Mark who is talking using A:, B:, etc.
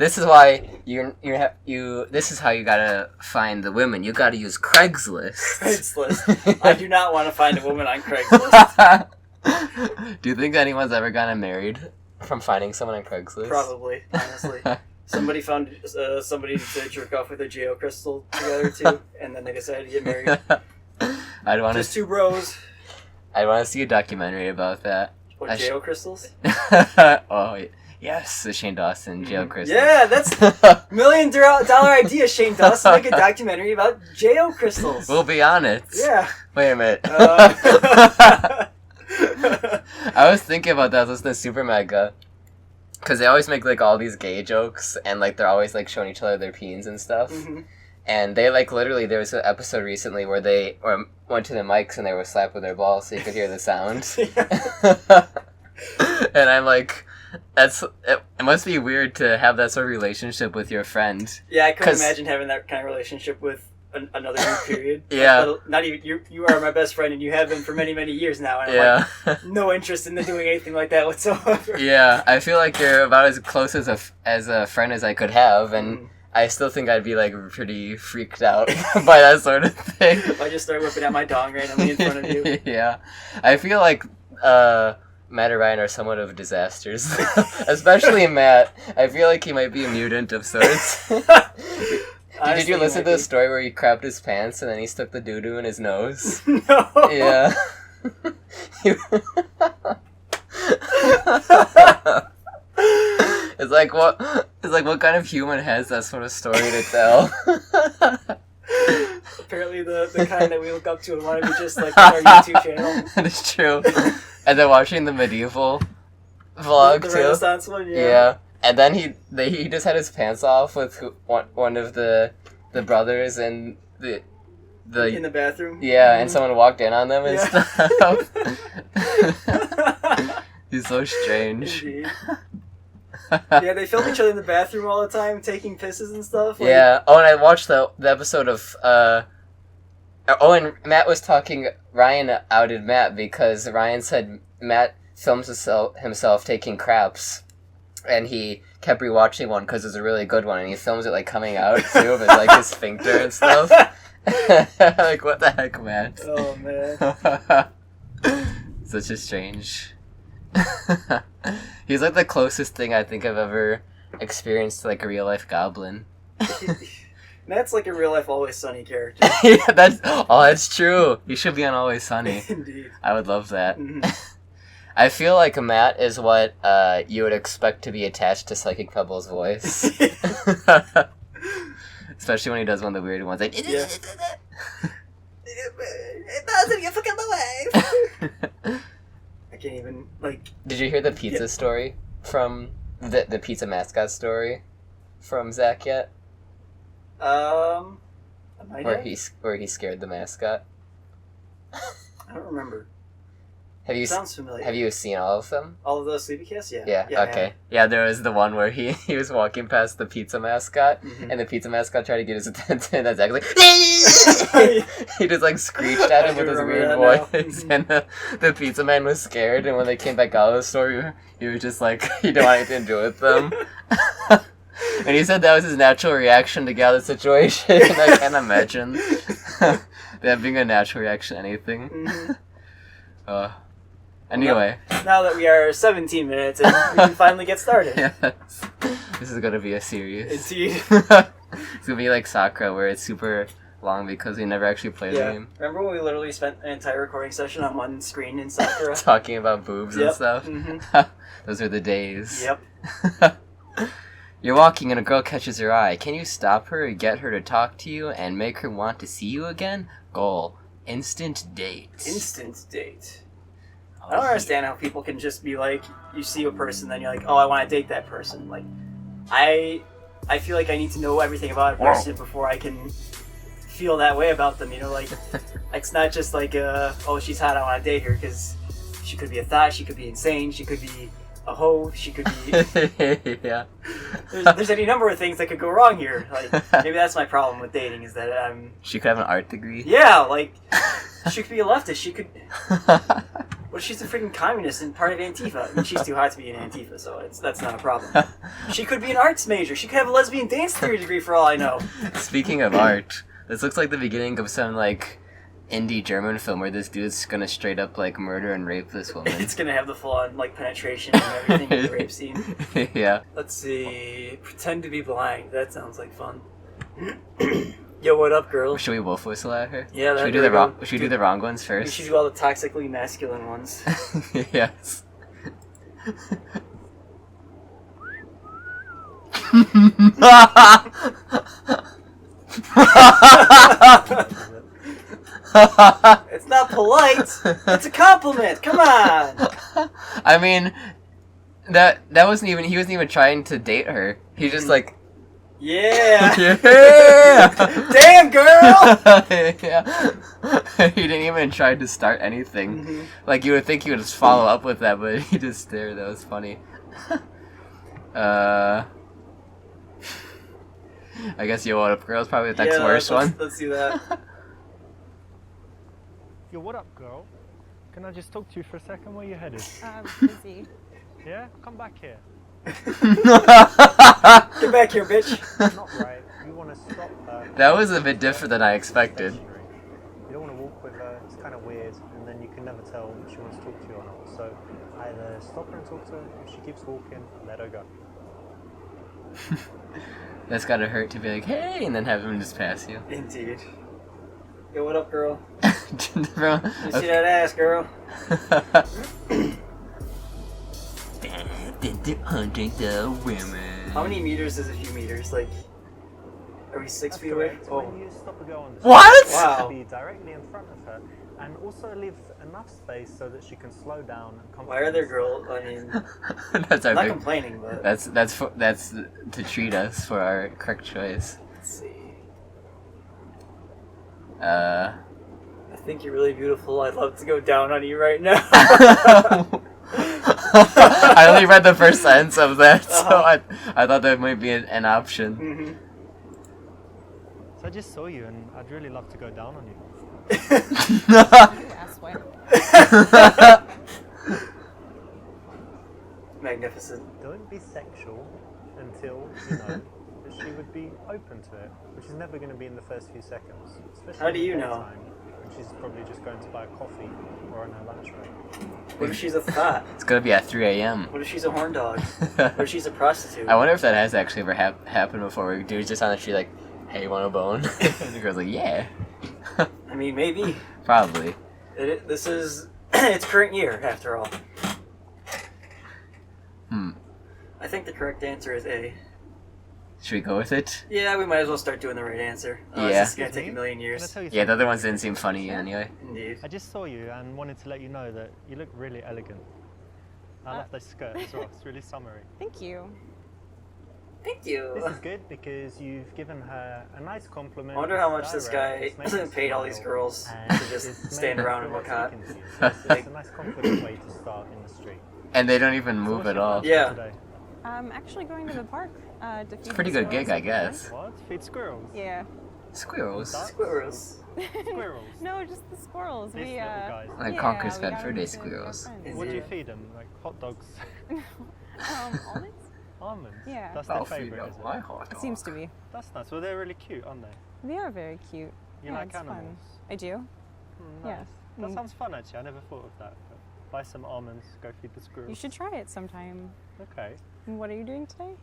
A: This is why this is how you gotta find the women. You gotta use Craigslist.
B: Craigslist. I do not want to find a woman on Craigslist.
A: Do you think anyone's ever gotten married from finding someone on Craigslist?
B: Probably, honestly. Somebody found somebody to jerk off with a geo crystal together too, and then they decided to get married. Just two bros.
A: I'd want to see a documentary about that.
B: What, geo crystals?
A: Oh, yes, the Shane Dawson geo crystals.
B: Yeah, that's $1 million idea, Shane Dawson. Make a documentary about geo crystals.
A: We'll be on it.
B: Yeah.
A: Wait a minute. I was thinking about that. I was listening to Super Mega. Because they always make, like, all these gay jokes, and, like, they're always, like, showing each other their peens and stuff. Mm-hmm. And they, like, literally, there was an episode recently where they went to the mics and they were slapping their balls so you could hear the sound. And I'm like, it must be weird to have that sort of relationship with your friend.
B: Yeah, I couldn't imagine having that kind of relationship with another new period.
A: Yeah.
B: Like, not even you are my best friend, and you have been for many, many years now. And
A: yeah.
B: I'm like, no interest in doing anything like that whatsoever.
A: Yeah, I feel like you're about as close as a friend as I could have, and I still think I'd be like pretty freaked out by that sort of thing.
B: If I just start whipping out my dong randomly in front of you.
A: Yeah, I feel like Matt and Ryan are somewhat of disasters, especially Matt. I feel like he might be a mutant of sorts. Did you listen to the story where he crapped his pants and then he stuck the doo-doo in his nose?
B: No.
A: Yeah. It's like what kind of human has that sort of story to tell?
B: Apparently the kind that we look up to and want to be just like on our YouTube channel.
A: That is true. And then watching the medieval vlog
B: the
A: too.
B: Renaissance one, yeah.
A: Yeah. And then he just had his pants off with one of the brothers and the
B: in the bathroom.
A: Yeah, and someone walked in on them and stuff. He's so strange.
B: Indeed. Yeah, they film each other in the bathroom all the time, taking pisses and stuff. Like...
A: Yeah. Oh, and I watched the episode of and Matt was talking. Ryan outed Matt because Ryan said Matt films himself taking craps. And he kept rewatching one because it's a really good one, and he films it like coming out too, of like his sphincter and stuff. Like, what the heck, man?
B: Oh man,
A: such a strange. He's like the closest thing I think I've ever experienced to like a real life goblin.
B: Matt's like a real life Always Sunny character.
A: Yeah, that's true. He should be on Always Sunny.
B: Indeed,
A: I would love that.
B: Mm-hmm.
A: I feel like Matt is what you would expect to be attached to Psychic Pebble's voice. Especially when he does one of the weird ones. Like,
B: yeah. I can't even, like...
A: Did you hear the pizza story from... The pizza mascot story from Zach yet? Where he scared the mascot?
B: I don't remember.
A: Sounds familiar. Have you seen all of them?
B: All of those Sleepy Casts? Yeah.
A: Yeah, okay. Yeah, there was the one where he was walking past the pizza mascot, and the pizza mascot tried to get his attention, and that's actually he just like screeched at him with his weird voice, and the pizza man was scared, and when they came back out of the store, he was just like, he didn't want anything to do with them. And he said that was his natural reaction to get out of the situation. I can't imagine that being a natural reaction to anything.
B: Mm-hmm.
A: Anyway.
B: Now that we are 17 minutes and we can finally get started.
A: Yes. This is going to be a series.
B: Indeed.
A: It's going to be like Sakura, where it's super long because we never actually play the game.
B: Remember when we literally spent an entire recording session on one screen in Sakura?
A: Talking about boobs and stuff?
B: Mm-hmm.
A: Those are the days.
B: Yep.
A: You're walking and a girl catches your eye. Can you stop her, get her to talk to you, and make her want to see you again? Goal. Instant date.
B: Instant date. I don't understand how people can just be like, you see a person, then you're like, oh, I want to date that person. Like, I feel like I need to know everything about a person before I can feel that way about them, you know? Like, it's not just like, oh, she's hot, I want to date her, because she could be a thought, she could be insane, she could be a hoe, she could be...
A: Yeah.
B: There's any number of things that could go wrong here. Like, maybe that's my problem with dating, is that I'm...
A: She could have an art degree.
B: Yeah, like, she could be a leftist, she could... What if she's a freaking communist and part of Antifa? I mean, she's too hot to be in Antifa, so that's not a problem. She could be an arts major. She could have a lesbian dance theory degree for all I know.
A: Speaking of art, this looks like the beginning of some, like, indie German film where this dude's gonna straight up, like, murder and rape this woman.
B: It's gonna have the full-on, like, penetration and everything in the rape scene.
A: Yeah.
B: Let's see. Pretend to be blind. That sounds like fun. Yo, what up, girl?
A: Should we wolf whistle at her?
B: Yeah,
A: should we do the wrong? Should we do the wrong ones
B: We
A: first?
B: should do all the toxically masculine ones.
A: Yes.
B: It's not polite. It's a compliment. Come on.
A: I mean, that wasn't even. He wasn't even trying to date her. He just like.
B: Yeah.
A: Yeah.
B: Damn, girl.
A: Yeah. He didn't even try to start anything. Like you would think he would just follow up with that, but he just stared. That was funny. I guess Yo What Up Girl is probably the next worst one.
B: Let's do that.
C: Yo, what up, girl? Can I just talk to you for a second? Where you headed?
D: Busy.
C: Yeah? Come back here.
B: Get back here, bitch.
C: Not right. You want to stop her.
A: That was a bit different than I expected.
C: You don't want to walk with her. It's kind of weird, and then you can never tell if she wants to talk to you or not. So either stop her and talk to her. If she keeps walking, let her go.
A: That's gotta hurt to be like, hey, and then have him just pass you.
B: Indeed. Yo, what up, girl?
A: Bro,
B: You see that ass, girl?
A: Hunting the women.
B: How many meters is a few meters? Like, are we 6 feet away?
C: Correct.
B: Oh.
C: When you stop a girl on the
A: What?
C: street,
B: Wow.
C: be directly in front of her, and also leave enough space so that she can slow down and come.
B: Why are there girls? I mean,
A: That's our
B: I'm not
A: big.
B: complaining, but
A: That's to treat us for our correct choice.
B: let's see.
A: Uh.
B: I think you're really beautiful. I'd love to go down on you right now.
A: I only read the first sentence of that, so I thought that might be an option.
C: So I just saw you, and I'd really love to go down on you.
D: You asswipe.
B: Magnificent.
C: Don't be sexual until you know that she would be open to it, which is never going to be in the first few seconds. Especially
B: How do you
C: in the
B: know?
C: daytime, when she's probably just going to buy a coffee or on her lunch break.
B: What if she's a thought?
A: It's gonna be at 3 a.m.
B: What if she's a horn dog? What if she's a prostitute?
A: I wonder if that has actually ever happened before, where dude's just on the street like, hey, you want a bone? And the girl's like, yeah.
B: I mean, maybe.
A: Probably.
B: This is its current year, after all. I think the correct answer is A.
A: Should we go with it?
B: Yeah, we might as well start doing the right answer.
A: Yeah.
B: It's gonna take a million
C: Can I
B: years.
C: tell you
A: Yeah, the
C: something?
A: other ones didn't seem funny anyway.
B: Indeed.
C: I just saw you and wanted to let you know that you look really elegant. I love this skirt as well. It's really summery.
D: Thank you.
B: Thank you.
C: This is good because you've given her a nice compliment.
B: I wonder how much this
C: direct,
B: guy
C: it's made her
B: paid all these
C: smile,
B: girls
C: and
B: to just
C: it's made
B: stand
C: her
B: around
C: feel
B: and look
C: like
B: hot.
C: speaking to you. So it's a nice confident way to start in the street.
A: And they don't even
C: So
A: move
C: what's
A: at
C: your
A: all.
C: plans for
B: Yeah.
C: today?
D: I'm actually going to the park to feed
A: Pretty
D: the
A: good gig,
D: squirrels
A: I guess.
C: What? Feed squirrels?
D: Yeah.
A: Squirrels.
C: Ducks?
B: Squirrels.
C: Squirrels?
D: No, just the squirrels.
C: These
D: We
C: little guys.
A: Like
D: yeah,
A: Conker's
D: we
A: fed
D: got
A: for
D: them
A: day
D: to our
A: squirrels.
D: friends.
C: What do you
B: Yeah.
C: feed them? Like hot dogs?
D: Almonds?
C: Almonds?
D: Yeah.
C: That's
A: I'll
C: their
A: feed
C: favourite,
A: up
C: is
A: my
C: it?
A: hot
D: It seems to be.
C: That's nice. Well, they're really cute, aren't they?
D: They are very cute.
C: You
D: yeah,
C: like
D: it's
C: animals?
D: fun. I do.
C: Hmm,
D: Yeah.
C: nice. That
D: Mm.
C: sounds fun, actually. I never thought of that. But buy some almonds, go feed the squirrels.
D: You should try it sometime.
C: Okay.
D: And what are you doing today?